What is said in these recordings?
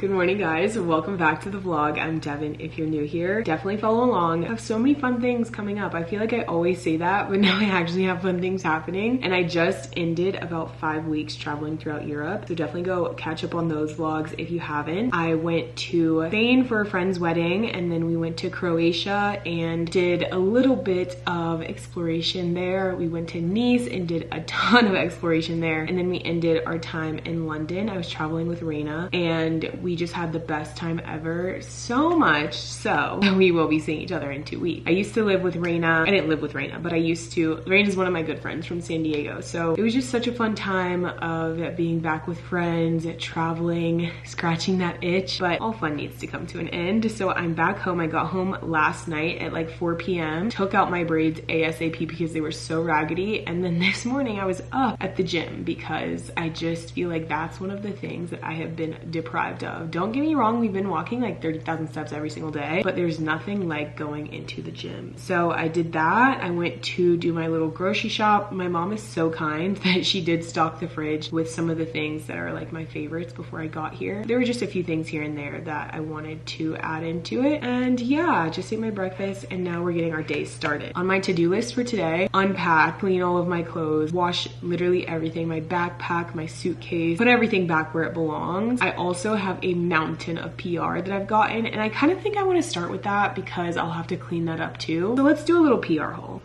Good morning, guys. Welcome back to the vlog. I'm Devon. If you're new here, definitely follow along. I have so many fun things coming up. I feel like I always say that, but now I actually have fun things happening. And I just ended about 5 weeks traveling throughout Europe. So definitely go catch up on those vlogs if you haven't. I went to Spain for a friend's wedding, and then we went to Croatia and did a little bit of exploration there. We went to Nice and did a ton of exploration there. And then we ended our time in London. I was traveling with Raina and we just had the best time ever. So much so that we will be seeing each other in 2 weeks. I used to live with Raina. I didn't live with Raina, but Raina's one of my good friends from San Diego. So it was just such a fun time of being back with friends, traveling, scratching that itch, but all fun needs to come to an end. So I'm back home. I got home last night at like 4 p.m. Took out my braids ASAP because they were so raggedy. And then this morning I was up at the gym because I just feel like that's one of the things that I have been deprived of. Don't get me wrong, we've been walking like 30,000 steps every single day, but there's nothing like going into the gym. So I did that. I went to do my little grocery shop. My mom is so kind that she did stock the fridge with some of the things that are like my favorites before I got here. There were just a few things here and there that I wanted to add into it. And yeah, just ate my breakfast and now we're getting our day started. On my to-do list for today, unpack, clean all of my clothes, wash literally everything, my backpack, my suitcase, put everything back where it belongs. I also have a mountain of PR that I've gotten, and I kind of think I want to start with that because I'll have to clean that up too. So let's do a little PR haul.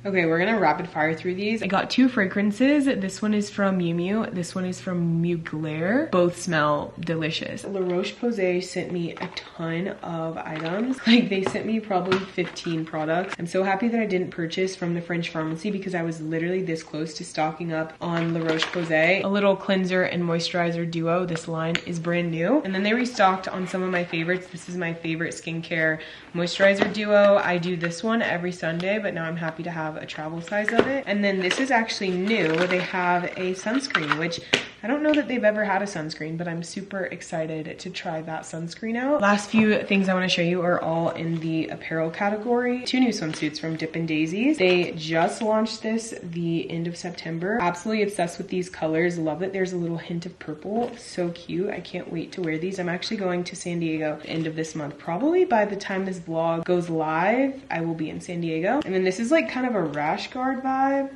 Okay, we're gonna rapid fire through these. I got 2 fragrances. This one is from Miu Miu. This one is from Mugler. Both smell delicious. La Roche-Posay sent me a ton of items. Like, they sent me probably 15 products. I'm so happy that I didn't purchase from the French pharmacy because I was literally this close to stocking up on La Roche-Posay. A little cleanser and moisturizer duo. This line is brand new. And then they restocked on some of my favorites. This is my favorite skincare moisturizer duo. I do this one every Sunday, but now I'm happy to have a travel size of it. And then this is actually new. They have a sunscreen, which I don't know that they've ever had a sunscreen, but I'm super excited to try that sunscreen out. Last few things I want to show you are all in the apparel category. 2 new swimsuits from Dippin' Daisies. They just launched this the end of September. Absolutely obsessed with these colors. Love that there's a little hint of purple. So cute. I can't wait to wear these. I'm actually going to San Diego at the end of this month. Probably by the time this vlog goes live, I will be in San Diego. And then this is like kind of a rash guard vibe.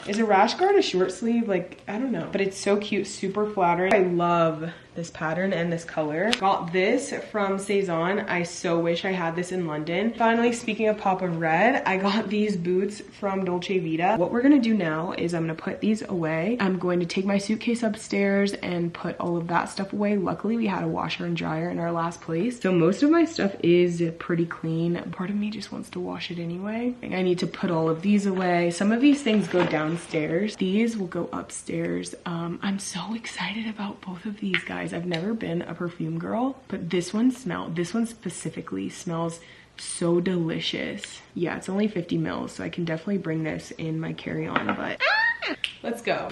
Is a rash guard a short sleeve? Like, I don't know, but it's so cute, super flattering. I love this pattern and this color. Got this from Saison. I so wish I had this in London. Finally, speaking of pop of red, I got these boots from Dolce Vita. What we're gonna do now is I'm gonna put these away. I'm going to take my suitcase upstairs and put all of that stuff away. Luckily, we had a washer and dryer in our last place, so most of my stuff is pretty clean. Part of me just wants to wash it anyway. I need to put all of these away. Some of these things go downstairs. These will go upstairs. I'm so excited about both of these, guys. I've never been a perfume girl, but this one specifically smells so delicious. Yeah, it's only 50 mils, so I can definitely bring this in my carry-on, but let's go.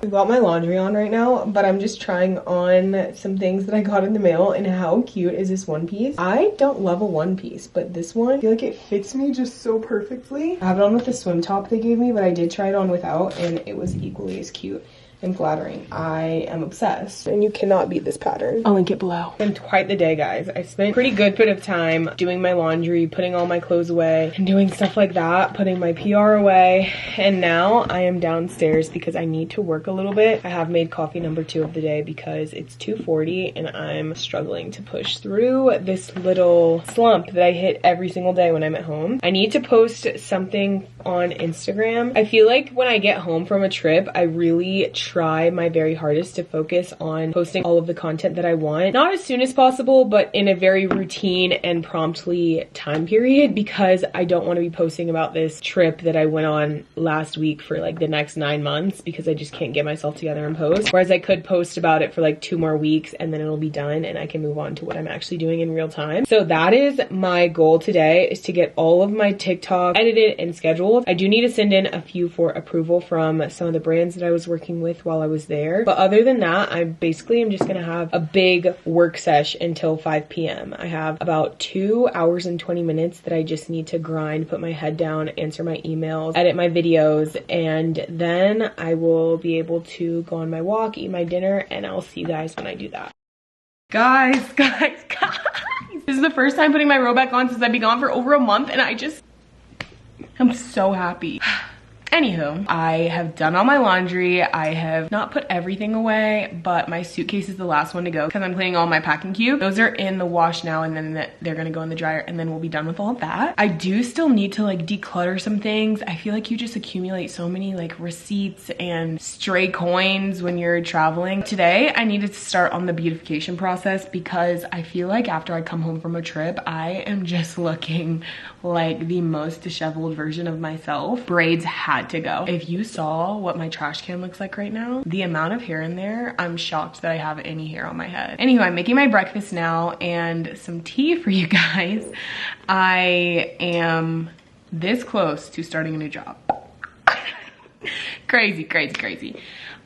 I got my laundry on right now, but I'm just trying on some things that I got in the mail. And how cute is this one piece? I don't love a one piece, but this one, I feel like it fits me just so perfectly. I have it on with the swim top they gave me, but I did try it on without and it was equally as cute and flattering. I am obsessed, and you cannot beat this pattern. I'll link it below. It's been quite the day, guys. I spent a pretty good bit of time doing my laundry, putting all my clothes away, and doing stuff like that, putting my PR away, and now I am downstairs because I need to work a little bit. I have made coffee number 2 of the day because it's 2:40 and I'm struggling to push through this little slump that I hit every single day when I'm at home. I need to post something on Instagram. I feel like when I get home from a trip, I really try my very hardest to focus on posting all of the content that I want. Not as soon as possible, but in a very routine and promptly time period, because I don't want to be posting about this trip that I went on last week for like the next 9 months, because I just can't get myself together and post. Whereas I could post about it for like 2 more weeks and then it'll be done and I can move on to what I'm actually doing in real time. So that is my goal today, is to get all of my TikTok edited and scheduled. I do need to send in a few for approval from some of the brands that I was working with with while I was there. But other than that, I basically am just gonna have a big work sesh until 5 p.m. I have about 2 hours and 20 minutes that I just need to grind, put my head down, answer my emails, edit my videos, and then I will be able to go on my walk, eat my dinner, and I'll see you guys when I do that. Guys. This is the first time putting my robe back on since I've been gone for over a month, and I'm so happy. Anywho, I have done all my laundry. I have not put everything away, but my suitcase is the last one to go because I'm cleaning all my packing cube. Those are in the wash now, and then they're gonna go in the dryer, and then we'll be done with all of that. I do still need to like declutter some things. I feel like you just accumulate so many like receipts and stray coins when you're traveling. Today, I needed to start on the beautification process because I feel like after I come home from a trip, I am just looking like the most disheveled version of myself. Braids had to go. If you saw what my trash can looks like right now, the amount of hair in there, I'm shocked that I have any hair on my head. Anyway, I'm making my breakfast now and some tea for you guys. I am this close to starting a new job. Crazy.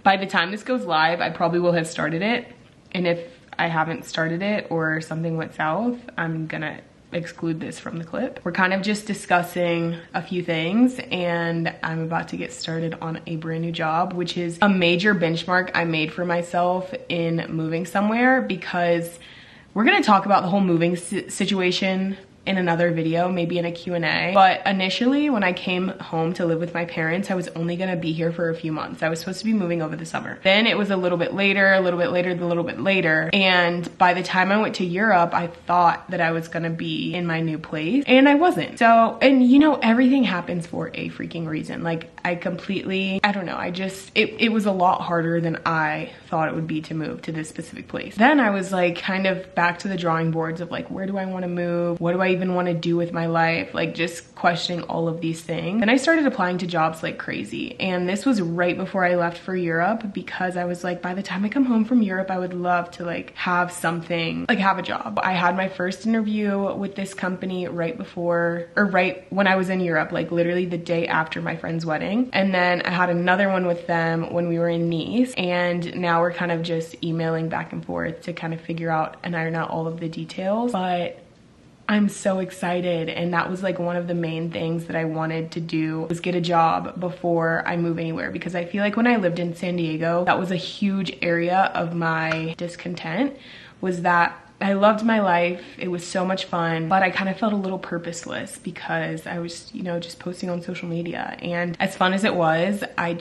By the time this goes live, I probably will have started it. And if I haven't started it or something went south, I'm gonna exclude this from the clip. We're kind of just discussing a few things, and I'm about to get started on a brand new job, which is a major benchmark I made for myself in moving somewhere, because we're gonna talk about the whole moving situation in another video, maybe in a Q&A. But initially, when I came home to live with my parents, I was only gonna be here for a few months. I was supposed to be moving over the summer. Then it was a little bit later. And by the time I went to Europe, I thought that I was gonna be in my new place, and I wasn't. So, and you know, everything happens for a freaking reason. Like, I don't know, it was a lot harder than I thought it would be to move to this specific place. Then I was like kind of back to the drawing boards of like, where do I wanna move? What do I even want to do with my life? Like, just questioning all of these things. And I started applying to jobs like crazy. And this was right before I left for Europe, because I was like, by the time I come home from Europe, I would love to like have something, like have a job. I had my first interview with this company right when I was in Europe, like literally the day after my friend's wedding. And then I had another one with them when we were in Nice. And now we're kind of just emailing back and forth to kind of figure out and iron out all of the details. But I'm so excited, and that was like one of the main things that I wanted to do, was get a job before I move anywhere, because I feel like when I lived in San Diego, that was a huge area of my discontent, was that I loved my life. It was so much fun, but I kind of felt a little purposeless because I was, you know, just posting on social media. And as fun as it was, I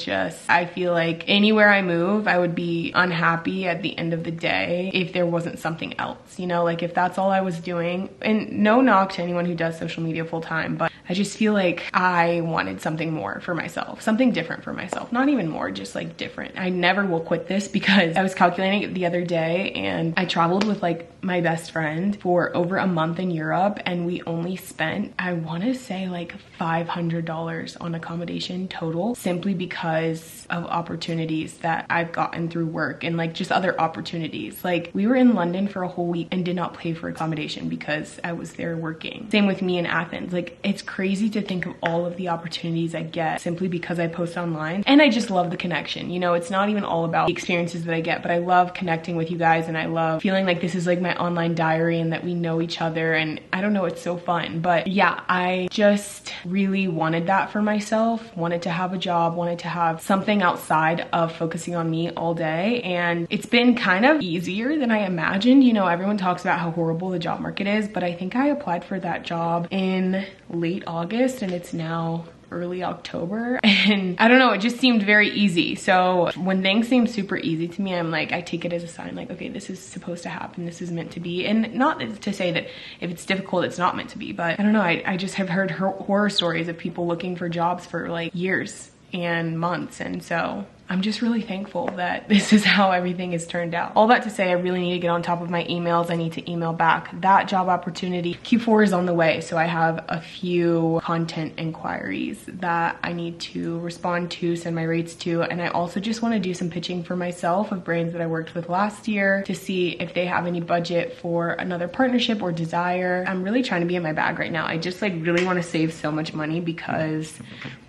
feel like anywhere I move, I would be unhappy at the end of the day if there wasn't something else, you know, like if that's all I was doing. And no knock to anyone who does social media full time, but I just feel like I wanted something more for myself, something different for myself, not even more, just like different. I never will quit this, because I was calculating it the other day, and I traveled with like my best friend for over a month in Europe, and we only spent, I want to say like $500 on accommodation total, simply because of opportunities that I've gotten through work and like just other opportunities. Like, we were in London for a whole week and did not pay for accommodation because I was there working. Same with me in Athens. Like, it's crazy to think of all of the opportunities I get simply because I post online, and I just love the connection. You know, it's not even all about the experiences that I get, but I love connecting with you guys, and I love feeling like this is like my online diary and that we know each other, and I don't know, it's so fun. But yeah, I just really wanted that for myself, wanted to have a job, wanted to have something outside of focusing on me all day. And it's been kind of easier than I imagined. You know, everyone talks about how horrible the job market is, but I think I applied for that job in late August, and it's now early October, and I don't know, it just seemed very easy. So when things seem super easy to me, I'm like, I take it as a sign, like, okay, this is supposed to happen, this is meant to be. And not to say that if it's difficult, it's not meant to be, but I don't know, I just have heard horror stories of people looking for jobs for like years and months, and so I'm just really thankful that this is how everything has turned out. All that to say, I really need to get on top of my emails. I need to email back that job opportunity. Q4 is on the way, so I have a few content inquiries that I need to respond to, send my rates to, and I also just want to do some pitching for myself of brands that I worked with last year to see if they have any budget for another partnership or desire. I'm really trying to be in my bag right now. I just like really want to save so much money, because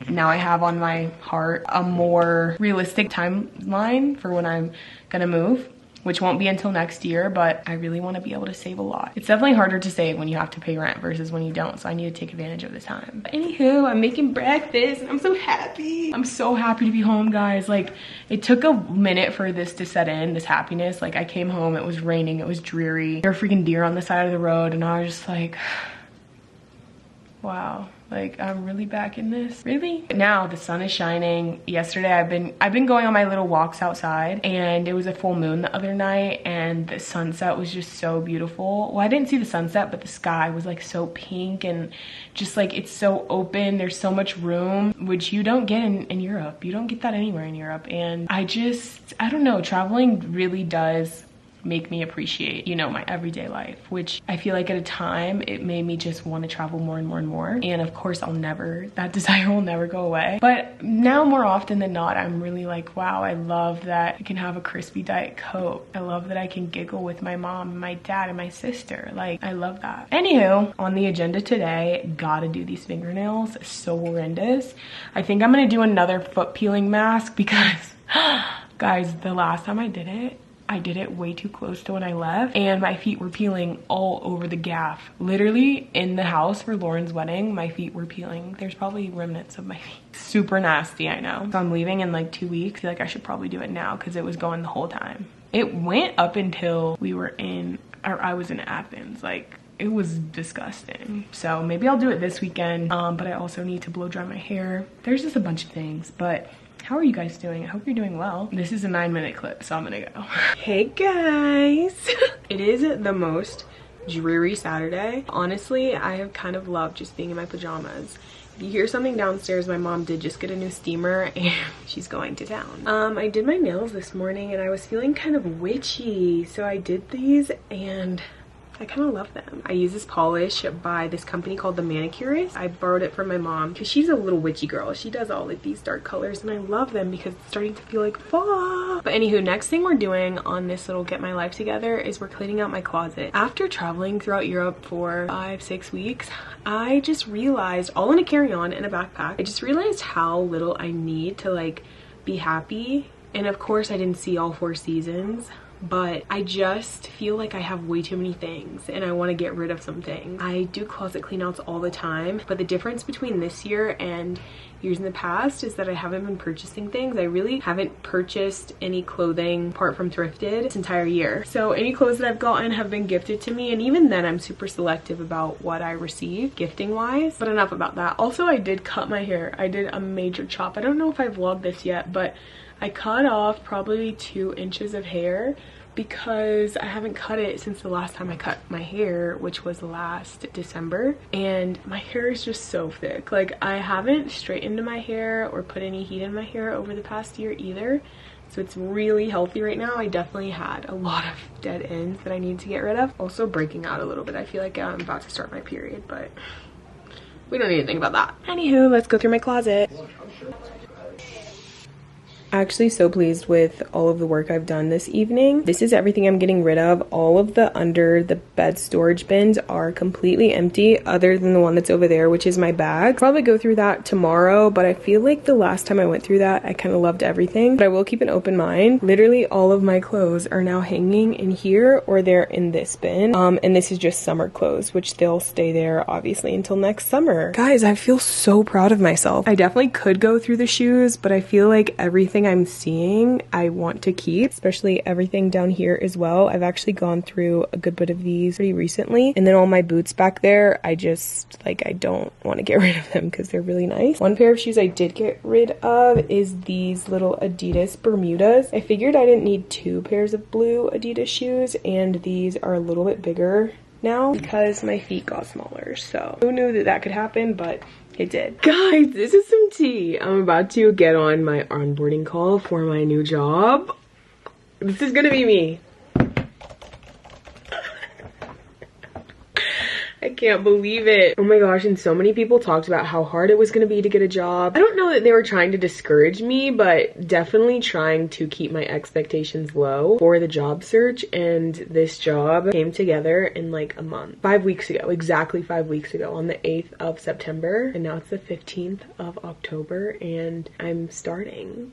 now I have on my heart a more realistic realistic timeline for when I'm gonna move, which won't be until next year, but I really want to be able to save a lot. It's definitely harder to save when you have to pay rent versus when you don't, so I need to take advantage of the time. But anywho, I'm making breakfast and I'm so happy. I'm so happy to be home, guys. Like, it took a minute for this to set in, this happiness. Like, I came home, it was raining, it was dreary. There were freaking deer on the side of the road, and I was just like, wow. Like, I'm really back in this. Really? Now the sun is shining. Yesterday I've been going on my little walks outside, and it was a full moon the other night, and the sunset was just so beautiful. Well, I didn't see the sunset, but the sky was like so pink, and just like, it's so open. There's so much room, which you don't get in Europe. You don't get that anywhere in Europe. And I don't know, traveling really does make me appreciate, you know, my everyday life, which I feel like at a time it made me just want to travel more and more and more. And of course that desire will never go away. But now more often than not, I'm really like, wow, I love that I can have a crispy Diet Coke. I love that I can giggle with my mom and my dad and my sister. Like, I love that. Anywho, on the agenda today, gotta do these fingernails. So horrendous. I think I'm gonna do another foot peeling mask because guys, the last time I did it way too close to when I left, and my feet were peeling all over the gaff. Literally in the house for Lauren's wedding, my feet were peeling. There's probably remnants of my feet. Super nasty, I know. So I'm leaving in like 2 weeks. I feel like I should probably do it now because it was going the whole time. It went up until I was in Athens. Like, it was disgusting. So maybe I'll do it this weekend, but I also need to blow dry my hair. There's just a bunch of things, but how are you guys doing? I hope you're doing well. This is a 9-minute clip, so I'm gonna go. Hey guys. It is the most dreary Saturday. Honestly, I have kind of loved just being in my pajamas. If you hear something downstairs, my mom did just get a new steamer and she's going to town. I did my nails this morning and I was feeling kind of witchy, so I did these and I kind of love them. I use this polish by this company called The Manicurist. I borrowed it from my mom because she's a little witchy girl. She does all of these dark colors and I love them because it's starting to feel like fall. But anywho, next thing we're doing on this little get my life together is we're cleaning out my closet. After traveling throughout Europe for 5-6 weeks, I just realized, all in a carry-on and a backpack, I just realized how little I need to like be happy. And of course I didn't see all 4 seasons, but I just feel like I have way too many things and I want to get rid of some things. I do closet cleanouts all the time, but the difference between this year and years in the past is that I haven't been purchasing things. I really haven't purchased any clothing apart from thrifted this entire year. So any clothes that I've gotten have been gifted to me, and even then I'm super selective about what I receive gifting wise. But enough about that. Also, I did cut my hair. I did a major chop. I don't know if I vlogged this yet, but I cut off probably 2 inches of hair because I haven't cut it since the last time I cut my hair, which was last December, and my hair is just so thick. Like, I haven't straightened my hair or put any heat in my hair over the past year either, so it's really healthy right now. I definitely had a lot of dead ends that I need to get rid of. Also breaking out a little bit. I feel like I'm about to start my period, but we don't need to think about that. Anywho, let's go through my closet. Actually so pleased with all of the work I've done this evening. This is everything I'm getting rid of. All of the under the bed storage bins are completely empty other than the one that's over there, which is my bag. Probably go through that tomorrow, but I feel like the last time I went through that, I kind of loved everything, but I will keep an open mind. Literally all of my clothes are now hanging in here or they're in this bin. And this is just summer clothes, which they'll stay there obviously until next summer. Guys, I feel so proud of myself. I definitely could go through the shoes, but I feel like everything I'm seeing I want to keep, especially everything down here as well. I've actually gone through a good bit of these pretty recently, and then all my boots back there, I just like, I don't want to get rid of them because they're really nice. One pair of shoes I did get rid of is these little Adidas Bermudas. I figured I didn't need 2 pairs of blue Adidas shoes, and these are a little bit bigger now because my feet got smaller, so who knew that that could happen, but it did. Guys, this is some tea. I'm about to get on my onboarding call for my new job. This is gonna be me. I can't believe it. Oh my gosh, and so many people talked about how hard it was gonna be to get a job. I don't know that they were trying to discourage me, but definitely trying to keep my expectations low for the job search, and this job came together in like a month. 5 weeks ago, exactly 5 weeks ago, on the 8th of September, and now it's the 15th of October, and I'm starting.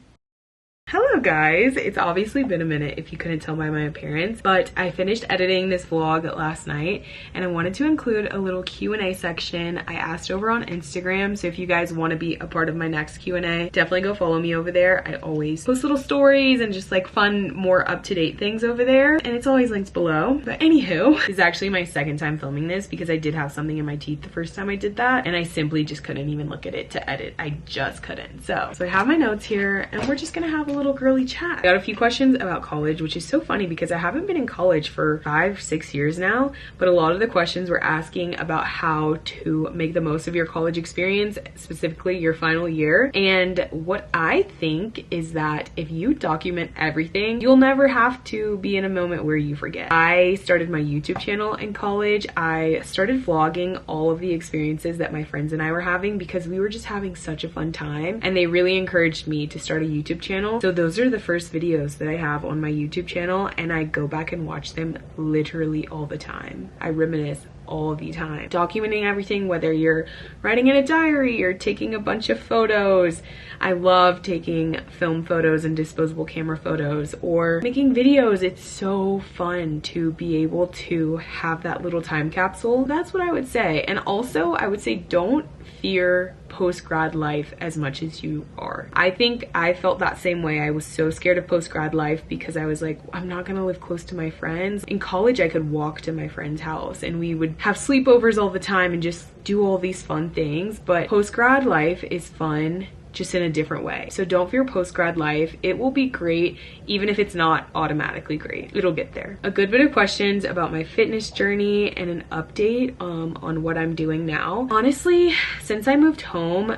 Hello guys, it's obviously been a minute if you couldn't tell by my appearance, but I finished editing this vlog last night and I wanted to include a little Q&A section. I asked over on Instagram, so if you guys want to be a part of my next Q&A, definitely go follow me over there. I always post little stories and just like fun, more up-to-date things over there, and it's always linked below. But anywho, this is actually my second time filming this because I did have something in my teeth the first time I did that, and I simply just couldn't even look at it to edit. I just couldn't. So I have my notes here and we're just gonna have a little girly chat. I got a few questions about college, which is so funny because I haven't been in college for 5-6 years now, but a lot of the questions were asking about how to make the most of your college experience, specifically your final year. And what I think is that if you document everything, you'll never have to be in a moment where you forget. I started my YouTube channel in college. I started vlogging all of the experiences that my friends and I were having because we were just having such a fun time, and they really encouraged me to start a YouTube channel. So those are the first videos that I have on my YouTube channel, and I go back and watch them literally all the time. I reminisce all the time. Documenting everything, whether you're writing in a diary or taking a bunch of photos. I love taking film photos and disposable camera photos or making videos. It's so fun to be able to have that little time capsule. That's what I would say. And also I would say don't fear post-grad life as much as you are. I think I felt that same way. I was so scared of post-grad life because I was like, I'm not gonna live close to my friends. In college, I could walk to my friend's house and we would have sleepovers all the time and just do all these fun things. But post-grad life is fun, just in a different way. So don't fear post-grad life. It will be great, even if it's not automatically great. It'll get there. A good bit of questions about my fitness journey and an update on what I'm doing now. Honestly, since I moved home,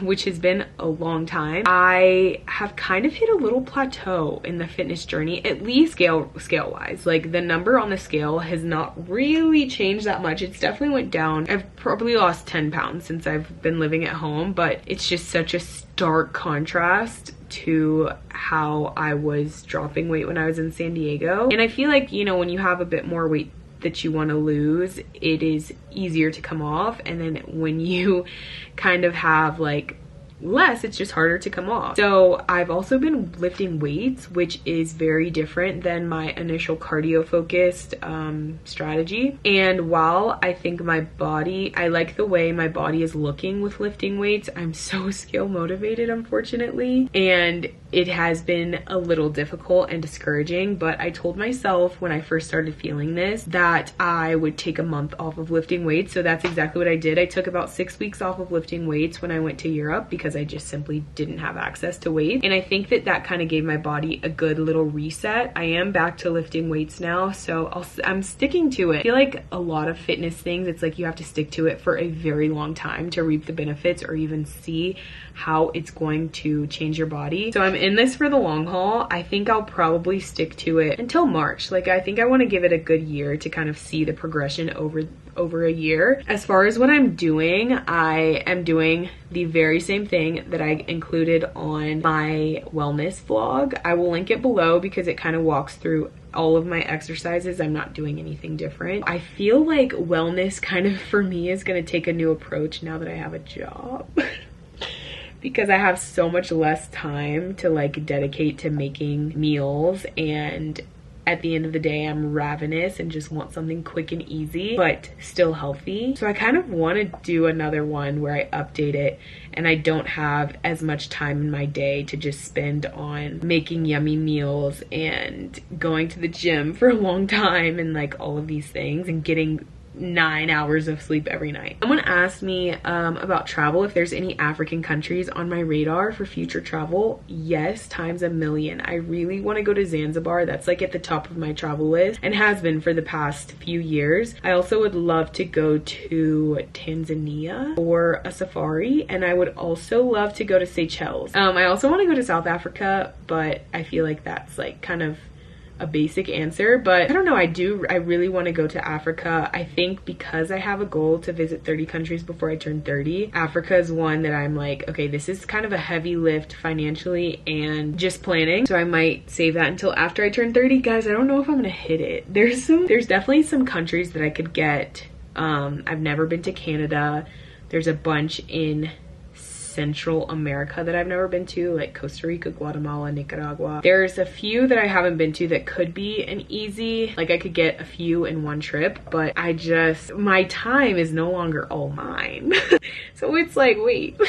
which has been a long time, I have kind of hit a little plateau in the fitness journey, at least scale-wise. Like the number on the scale has not really changed that much. It's definitely went down. I've probably lost 10 pounds since I've been living at home, but it's just such a stark contrast to how I was dropping weight when I was in San Diego. And I feel like, you know, when you have a bit more weight that you want to lose, it is easier to come off. And then when you kind of have like less, it's just harder to come off. So I've also been lifting weights, which is very different than my initial cardio focused strategy. And while I think I like the way my body is looking with lifting weights, I'm so skill motivated, unfortunately, and it has been a little difficult and discouraging. But I told myself when I first started feeling this that I would take a month off of lifting weights. So that's exactly what I did. I took about 6 weeks off of lifting weights when I went to Europe because I just simply didn't have access to weights. And I think that kind of gave my body a good little reset. I am back to lifting weights now, so I'm sticking to it. I feel like a lot of fitness things, it's like you have to stick to it for a very long time to reap the benefits or even see how it's going to change your body. So I'm in this for the long haul. I think I'll probably stick to it until March. Like I think I want to give it a good year to kind of see the progression over a year. As far as what I'm doing, I am doing the very same thing that I included on my wellness vlog. I will link it below because it kind of walks through all of my exercises. I'm not doing anything different. I feel like wellness kind of for me is going to take a new approach now that I have a job. Because I have so much less time to like dedicate to making meals, and at the end of the day I'm ravenous and just want something quick and easy but still healthy. So I kind of want to do another one where I update it and I don't have as much time in my day to just spend on making yummy meals and going to the gym for a long time and like all of these things and getting 9 hours of sleep every night. Someone asked me about travel, if there's any African countries on my radar for future travel. Yes, times a million. I really want to go to Zanzibar. That's like at the top of my travel list and has been for the past few years. I also would love to go to Tanzania for a safari, and I would also love to go to Seychelles. I also want to go to South Africa, but I feel like that's like kind of a basic answer, but I don't know. I really want to go to Africa. I think because I have a goal to visit 30 countries before I turn 30, Africa is one that I'm like, okay, this is kind of a heavy lift financially and just planning, so I might save that until after I turn 30. Guys, I don't know if I'm gonna hit it. There's definitely some countries that I could get. I've never been to Canada. There's a bunch in Central America that I've never been to, like Costa Rica, Guatemala, Nicaragua. There's a few that I haven't been to that could be an easy, like I could get a few in one trip, but my time is no longer all mine. So it's like, wait,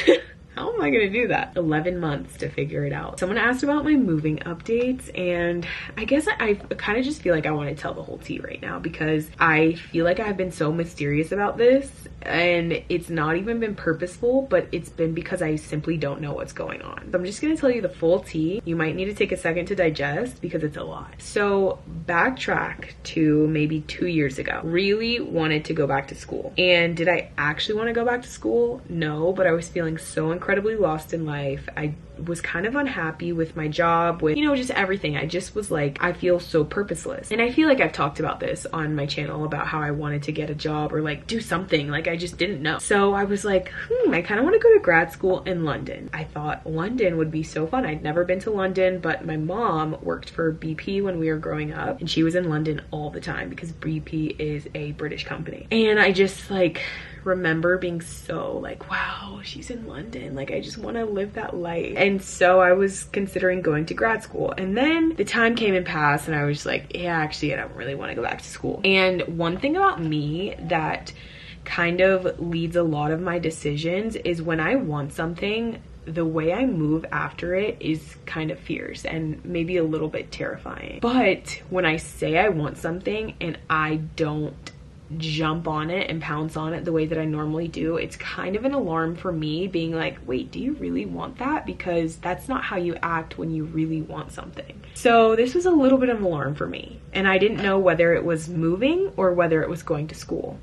how am I gonna do that? 11 months to figure it out. Someone asked about my moving updates, and I guess I kind of just feel like I want to tell the whole tea right now, because I feel like I've been so mysterious about this, and it's not even been purposeful, but it's been because I simply don't know what's going on. So I'm just gonna tell you the full tea. You might need to take a second to digest because it's a lot. So backtrack to maybe 2 years ago. Really wanted to go back to school. And did I actually want to go back to school? No, but I was feeling so incredibly lost in life. I was kind of unhappy with my job, with, you know, just everything. I just was like, I feel so purposeless. And I feel like I've talked about this on my channel about how I wanted to get a job or like do something, like I just didn't know. So I was like, I kind of want to go to grad school in London. I thought London would be so fun. I'd never been to London, but my mom worked for BP when we were growing up, and she was in London all the time because BP is a British company. And I just like remember being so like, wow, she's in London, like I just want to live that life. And so I was considering going to grad school, and then the time came and passed, and I was like, yeah, actually I don't really want to go back to school. And one thing about me that kind of leads a lot of my decisions is when I want something, the way I move after it is kind of fierce and maybe a little bit terrifying. But when I say I want something and I don't jump on it and pounce on it the way that I normally do, it's kind of an alarm for me, being like, wait, do you really want that? Because that's not how you act when you really want something. So this was a little bit of an alarm for me, and I didn't know whether it was moving or whether it was going to school.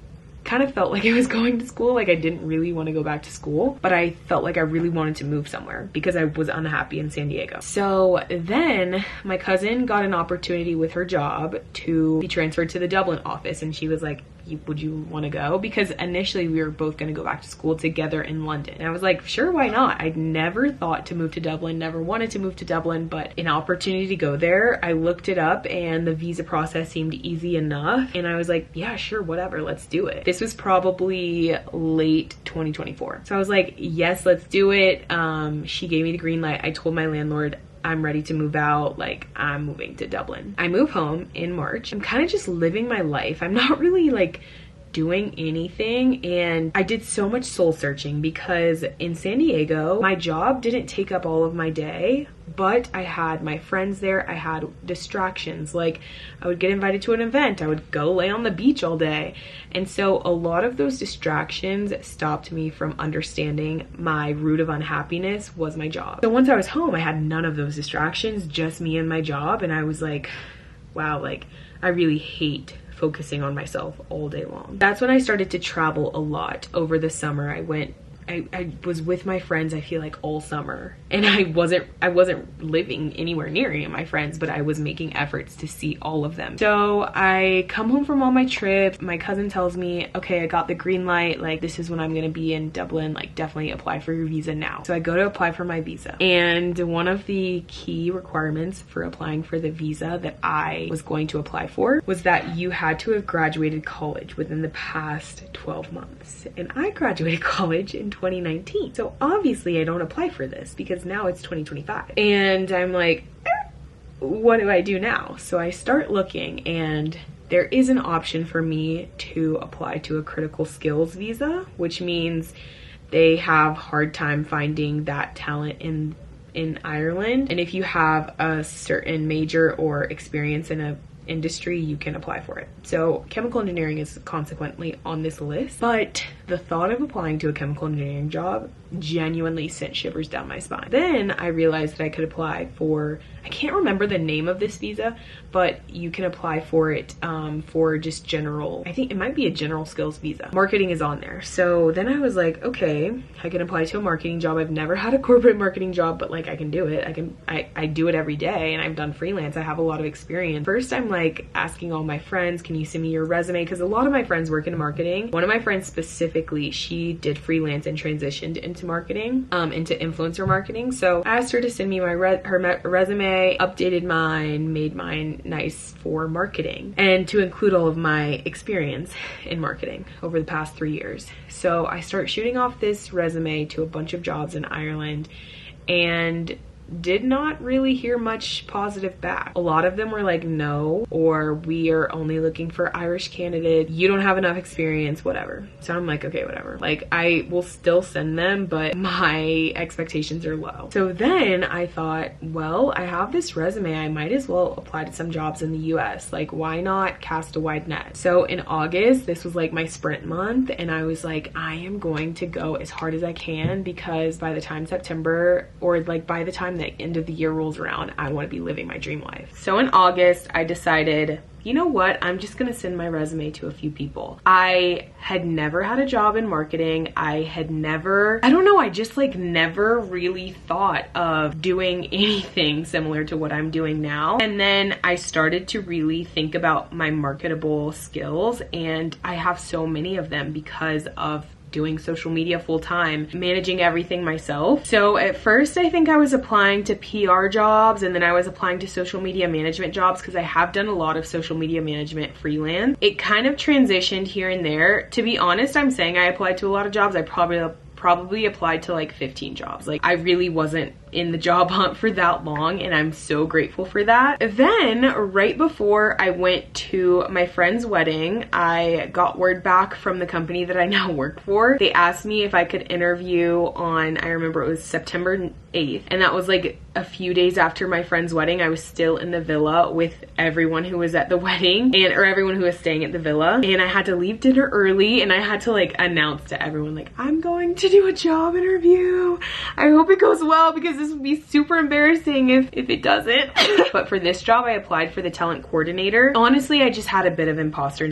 Kind of felt like I was going to school, like I didn't really want to go back to school, but I felt like I really wanted to move somewhere because I was unhappy in San Diego. So then my cousin got an opportunity with her job to be transferred to the Dublin office, and she was like, would you want to go? Because initially we were both going to go back to school together in London. And I was like, sure, why not? I'd never thought to move to Dublin, never wanted to move to Dublin, but an opportunity to go there. I looked it up and the visa process seemed easy enough. And I was like, yeah, sure, whatever, let's do it. This was probably late 2024. So I was like, yes, let's do it. She gave me the green light. I told my landlord, I'm ready to move out, like I'm moving to Dublin. I move home in March. I'm kind of just living my life. I'm not really like doing anything, and I did so much soul searching because in San Diego my job didn't take up all of my day, but I had my friends there. I had distractions, like I would get invited to an event, I would go lay on the beach all day, and so a lot of those distractions stopped me from understanding my root of unhappiness was my job. So once I was home, I had none of those distractions, just me and my job, and I was like, wow, like I really hate focusing on myself all day long. That's when I started to travel a lot over the summer. I was with my friends, I feel like all summer, and I wasn't living anywhere near any of my friends, but I was making efforts to see all of them. So I come home from all my trips. My cousin tells me, okay, I got the green light, like this is when I'm gonna be in Dublin, like definitely apply for your visa now. So I go to apply for my visa, and one of the key requirements for applying for the visa that I was going to apply for was that you had to have graduated college within the past 12 months. And I graduated college in 2019. So obviously I don't apply for this because now it's 2025. And I'm like, what do I do now? So I start looking, and there is an option for me to apply to a critical skills visa, which means they have hard time finding that talent in Ireland. And if you have a certain major or experience in a industry, you can apply for it. So chemical engineering is consequently on this list, but the thought of applying to a chemical engineering job genuinely sent shivers down my spine. Then I realized that I could apply for, I can't remember the name of this visa, but you can apply for it for just general, I think it might be a general skills visa. Marketing is on there. So then I was like, okay, I can apply to a marketing job. I've never had a corporate marketing job, but like I can do it. I do it every day, and I've done freelance. I have a lot of experience. First, I'm like asking all my friends, can you send me your resume? Because a lot of my friends work in marketing. One of my friends specifically, she did freelance and transitioned into marketing, into influencer marketing. So I asked her to send me my her resume. I updated mine, made mine nice for marketing and to include all of my experience in marketing over the past 3 years. So I start shooting off this resume to a bunch of jobs in Ireland and did not really hear much positive back. A lot of them were like, no, or we are only looking for Irish candidates. You don't have enough experience, whatever. So I'm like, okay, whatever. Like, I will still send them, but my expectations are low. So then I thought, well, I have this resume. I might as well apply to some jobs in the US. Like, why not cast a wide net? So in August, this was like my sprint month, and I was like, I am going to go as hard as I can, because by the time September, or like by the time the end of the year rolls around, I want to be living my dream life. So in August, I decided, you know what, I'm just gonna send my resume to a few people. I had never had a job in marketing. I just like never really thought of doing anything similar to what I'm doing now. And then I started to really think about my marketable skills, and I have so many of them because of doing social media full time, managing everything myself. So at first I think I was applying to PR jobs, and then I was applying to social media management jobs because I have done a lot of social media management freelance. It kind of transitioned here and there. To be honest, I'm saying I applied to a lot of jobs. I probably applied to like 15 jobs. Like, I really wasn't in the job hunt for that long, and I'm so grateful for that. Then right before I went to my friend's wedding, I got word back from the company that I now work for. They asked me if I could interview on, I remember it was September 8th, and that was like a few days after my friend's wedding. I was still in the villa with everyone who was at the wedding, or everyone who was staying at the villa, and I had to leave dinner early, and I had to like announce to everyone, like, I'm going to do a job interview. I hope it goes well, because this would be super embarrassing if it doesn't. But for this job, I applied for the talent coordinator. Honestly, I just had a bit of imposter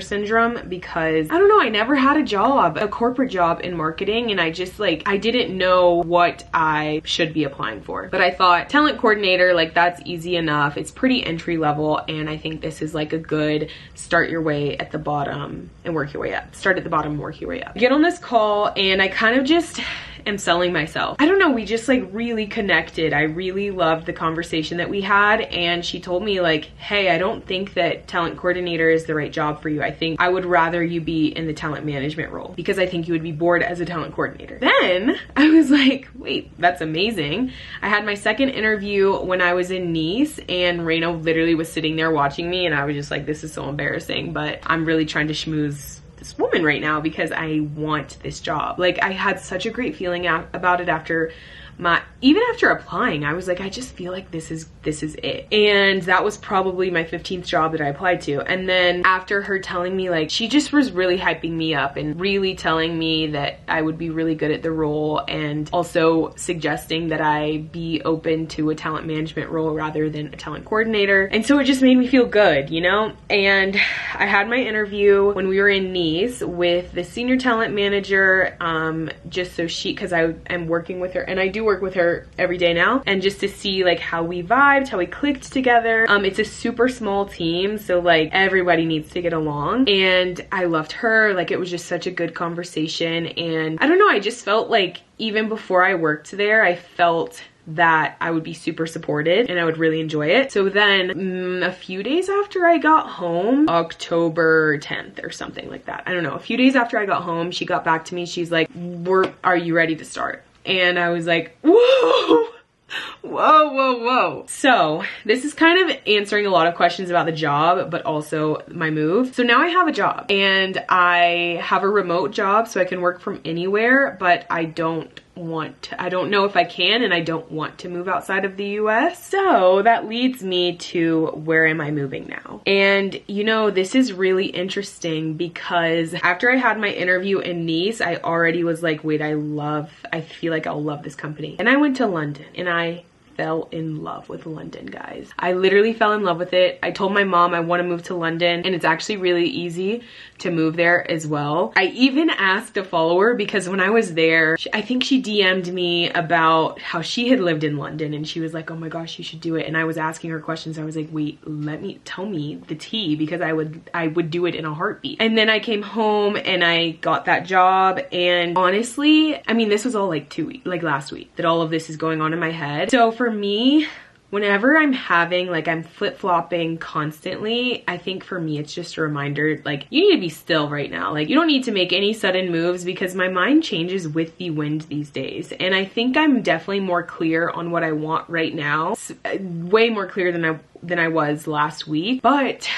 syndrome, because I don't know, I never had a corporate job in marketing, and I just like, I didn't know what I should be applying for. But I thought talent coordinator, like, that's easy enough. It's pretty entry level, and I think this is like a good start your way at the bottom and work your way up. Start at the bottom and work your way up. Get on this call, and I kind of just am selling myself. I don't know, we just like really connected. I really loved the conversation that we had, and she told me like, hey, I don't think that talent coordinator is the right job for you. I think I would rather you be in the talent management role, because I think you would be bored as a talent coordinator. Then I was like, wait, that's amazing. I had my second interview when I was in Nice, and Reina literally was sitting there watching me, and I was just like, this is so embarrassing, but I'm really trying to schmooze this woman right now because I want this job. Like, I had such a great feeling about it even after applying. I was like, I just feel like this is it. And that was probably my 15th job that I applied to. And then after her telling me, like, she just was really hyping me up and really telling me that I would be really good at the role, and also suggesting that I be open to a talent management role rather than a talent coordinator. And so it just made me feel good, you know? And I had my interview when we were in Nice with the senior talent manager, just so because I am working with her, and I do work with her every day now, and just to see like how we vibed, how we clicked together. It's a super small team, so like everybody needs to get along, and I loved her. Like, it was just such a good conversation, and I don't know, I just felt like even before I worked there, I felt that I would be super supported and I would really enjoy it. So then a few days after I got home, October 10th or something like that, I don't know, a few days after I got home, she got back to me. She's like, are you ready to start? And I was like, whoa, whoa, whoa, whoa. So this is kind of answering a lot of questions about the job, but also my move. So now I have a job, and I have a remote job, so I can work from anywhere, but I don't know if I can, and I don't want to move outside of the US. So that leads me to, where am I moving now? And you know, this is really interesting, because after I had my interview in Nice, I already was like, wait, I feel like I'll love this company. And I went to London, and I fell in love with London, guys. I literally fell in love with it. I told my mom I want to move to London, and it's actually really easy to move there as well. I even asked a follower, because when I was there, I think she DM'd me about how she had lived in London, and she was like, oh my gosh, you should do it. And I was asking her questions. I was like, wait, tell me the tea, because I would do it in a heartbeat. And then I came home and I got that job, and honestly, I mean, this was all like last week that all of this is going on in my head. So for me, whenever I'm having, like, I'm flip-flopping constantly, I think for me it's just a reminder, like, you need to be still right now. Like, you don't need to make any sudden moves because my mind changes with the wind these days. And I think I'm definitely more clear on what I want right now. Way more clear than I was last week. But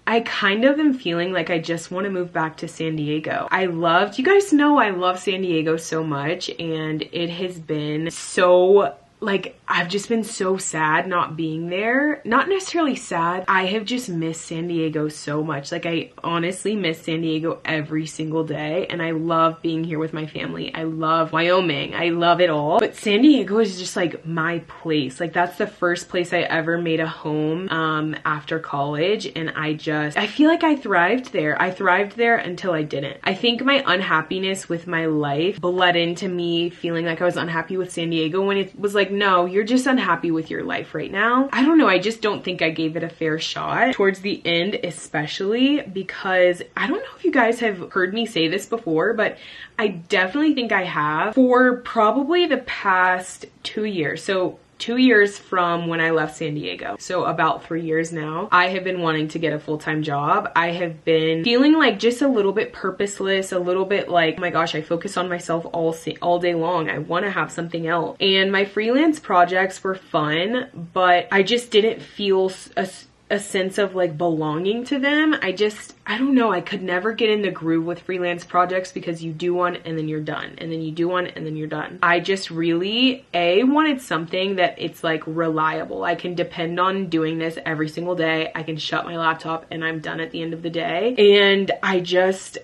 I kind of am feeling like I just want to move back to San Diego. You guys know I love San Diego so much, and it has been so, like, I've just been so sad not being there. Not necessarily sad. I have just missed San Diego so much. Like, I honestly miss San Diego every single day, and I love being here with my family. I love Wyoming. I love it all. But San Diego is just like my place. Like, that's the first place I ever made a home after college, and I feel like I thrived there. I thrived there until I didn't. I think my unhappiness with my life bled into me feeling like I was unhappy with San Diego when it was like, no, you're just unhappy with your life right now. I don't know. I just don't think I gave it a fair shot towards the end, especially because I don't know if you guys have heard me say this before, but I definitely think I have for probably the past 2 years. So 2 years from when I left San Diego. So about 3 years now, I have been wanting to get a full-time job. I have been feeling like just a little bit purposeless, a little bit like, oh my gosh, I focus on myself all day long. I want to have something else. And my freelance projects were fun, but I just didn't feel a sense of like belonging to them. I don't know, I could never get in the groove with freelance projects because you do one and then you're done, and then you do one and then you're done. I just really wanted something that it's like reliable. I can depend on doing this every single day. I can shut my laptop and I'm done at the end of the day. And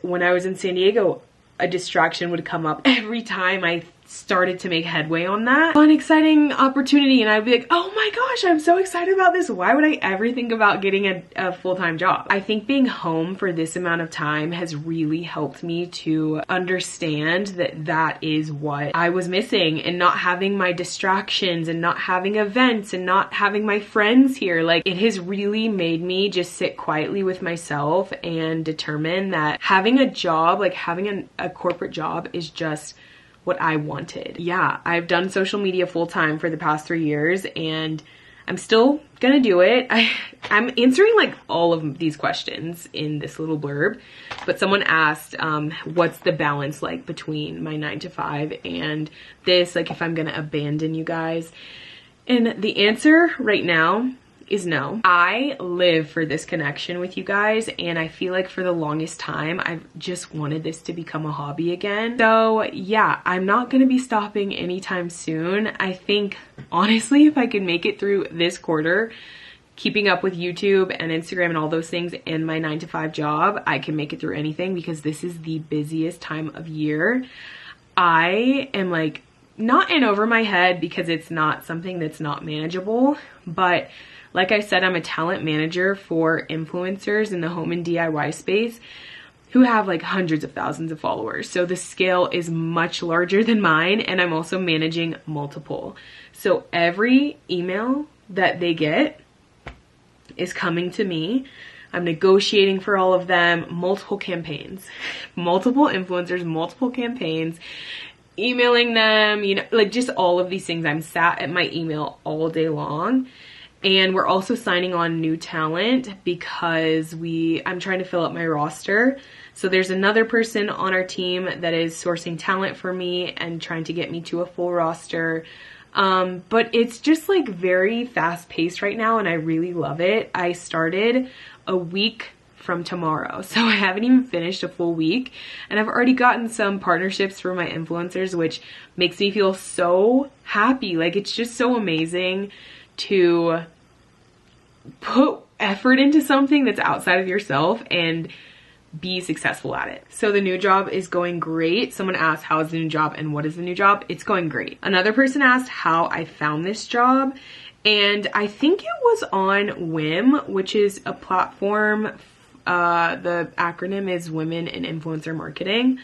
when I was in San Diego, a distraction would come up every time I started to make headway on that fun, exciting opportunity, and I'd be like, oh my gosh, I'm so excited about this. Why would I ever think about getting a full-time job? I think being home for this amount of time has really helped me to understand that that is what I was missing, and not having my distractions and not having events and not having my friends here. Like, it has really made me just sit quietly with myself and determine that having a job, like having a corporate job, is just what I wanted. Yeah, I've done social media full-time for the past 3 years, and I'm still gonna do it. I'm answering like all of these questions in this little blurb, but someone asked, what's the balance like between my 9 to 5 and this, like if I'm gonna abandon you guys? And the answer right now is no. I live for this connection with you guys, and I feel like for the longest time I've just wanted this to become a hobby again. So yeah, I'm not gonna be stopping anytime soon. I think honestly, if I could make it through this quarter, keeping up with YouTube and Instagram and all those things and my 9 to 5 job, I can make it through anything, because this is the busiest time of year. I am like not in over my head because it's not something that's not manageable, but like I said, I'm a talent manager for influencers in the home and DIY space who have like hundreds of thousands of followers. So the scale is much larger than mine, and I'm also managing multiple. So every email that they get is coming to me. I'm negotiating for all of them, multiple campaigns, multiple influencers, multiple campaigns, emailing them, you know, like just all of these things. I'm sat at my email all day long. And we're also signing on new talent because I'm trying to fill up my roster. So there's another person on our team that is sourcing talent for me and trying to get me to a full roster. But it's just like very fast paced right now, and I really love it. I started a week from tomorrow, so I haven't even finished a full week, and I've already gotten some partnerships for my influencers, which makes me feel so happy. Like, it's just so amazing to put effort into something that's outside of yourself and be successful at it. So the new job is going great. Someone asked, how is the new job and what is the new job? It's going great. Another person asked how I found this job, and I think it was on Whim, which is a platform. The acronym is Women in Influencer Marketing.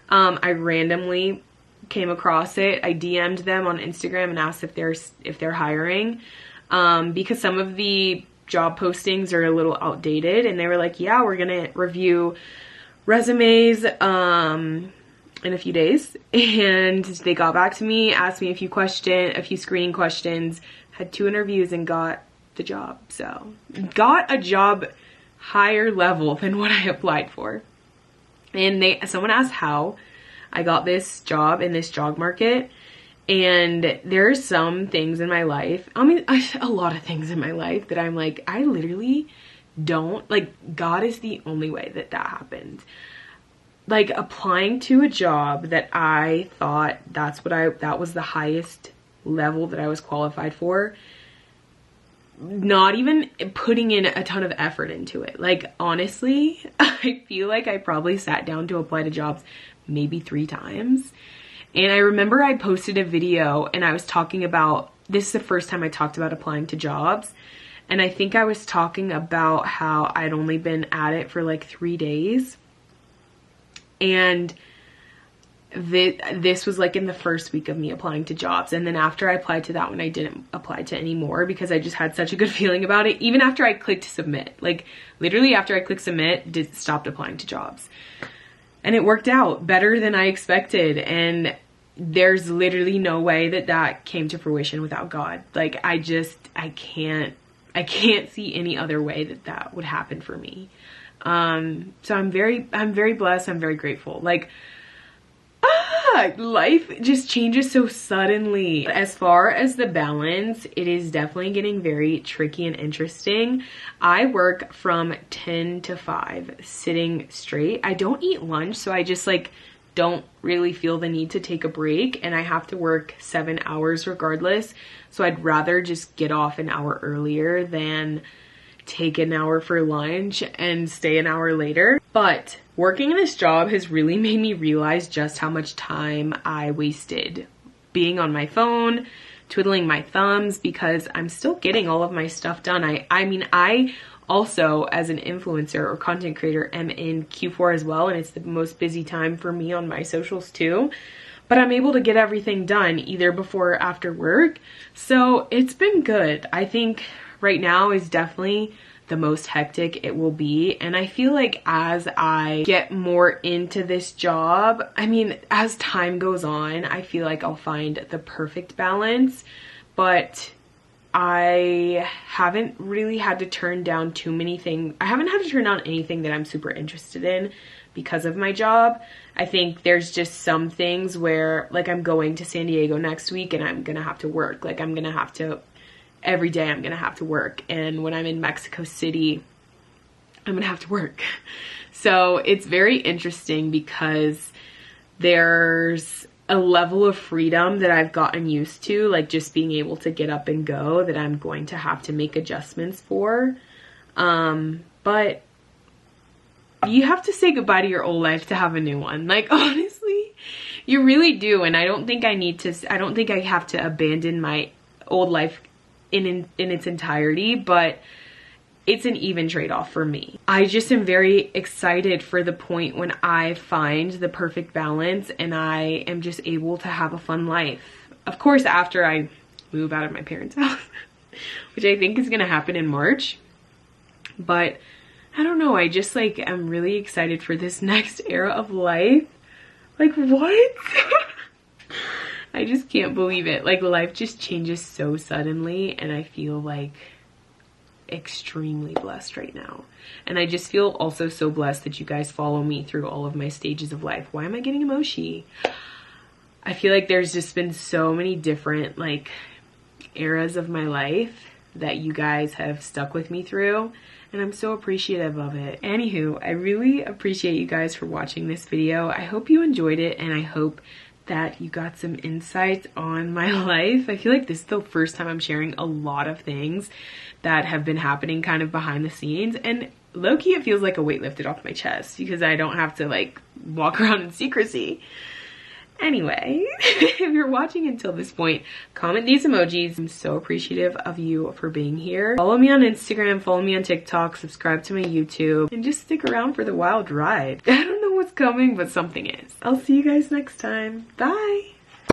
I randomly came across it. I DM'd them on Instagram and asked if they're hiring, because some of the job postings are a little outdated, and they were like, yeah, we're gonna review resumes in a few days. And they got back to me, asked me a few screening questions, had 2 interviews and got the job. So got a job higher level than what I applied for. And someone asked how I got this job in this job market. And there's some things in my life, I mean, a lot of things in my life that I'm like, I literally don't, like, God is the only way that that happened. Like, applying to a job that I thought that was the highest level that I was qualified for, not even putting in a ton of effort into it. Like, honestly, I feel like I probably sat down to apply to jobs maybe 3 times. And I remember I posted a video and I was talking about, this is the first time I talked about applying to jobs. And I think I was talking about how I'd only been at it for like 3 days. And this was like in the first week of me applying to jobs. And then after I applied to that one, I didn't apply to any more because I just had such a good feeling about it. Even after I clicked submit, like literally after I clicked submit, stopped applying to jobs. And it worked out better than I expected. And there's literally no way that that came to fruition without God. Like, I can't see any other way that that would happen for me. So I'm very blessed. I'm very grateful. Like, life just changes so suddenly. As far as the balance, it is definitely getting very tricky and interesting. I work from 10 to 5 sitting straight. I don't eat lunch, so I just like don't really feel the need to take a break, and I have to work 7 hours regardless. So I'd rather just get off an hour earlier than take an hour for lunch and stay an hour later. But working in this job has really made me realize just how much time I wasted being on my phone, twiddling my thumbs, because I'm still getting all of my stuff done. I mean, I also, as an influencer or content creator, am in Q4 as well, and it's the most busy time for me on my socials too. But I'm able to get everything done either before or after work. So it's been good. I think right now is definitely the most hectic it will be. And I feel like as I get more into this job, I mean, as time goes on, I feel like I'll find the perfect balance. But I haven't really had to turn down too many things. I haven't had to turn down anything that I'm super interested in because of my job. I think there's just some things where, like, I'm going to San Diego next week and I'm gonna have to work. Like, I'm gonna have to, every day I'm gonna have to work. And when I'm in Mexico City, I'm gonna have to work. So it's very interesting because there's a level of freedom that I've gotten used to, like just being able to get up and go, that I'm going to have to make adjustments for. But you have to say goodbye to your old life to have a new one. Like, honestly, you really do. And I don't think I have to abandon my old life in its entirety, but it's an even trade-off for me. I just am very excited for the point when I find the perfect balance and I am just able to have a fun life. Of course, after I move out of my parents' house, which I think is gonna happen in March. But I don't know, I just like, I'm really excited for this next era of life. Like, what? I just can't believe it. Like, life just changes so suddenly, and I feel like extremely blessed right now. And I just feel also so blessed that you guys follow me through all of my stages of life. Why am I getting emoji? I feel like there's just been so many different like eras of my life that you guys have stuck with me through, and I'm so appreciative of it. Anywho, I really appreciate you guys for watching this video. I hope you enjoyed it, and I hope that you got some insights on my life. I feel like this is the first time I'm sharing a lot of things that have been happening kind of behind the scenes, and low-key it feels like a weight lifted off my chest because I don't have to like walk around in secrecy. Anyway, if you're watching until this point, comment these emojis. I'm so appreciative of you for being here. Follow me on Instagram, follow me on TikTok, subscribe to my YouTube, and just stick around for the wild ride. I don't know what's coming, but something is. I'll see you guys next time. Bye!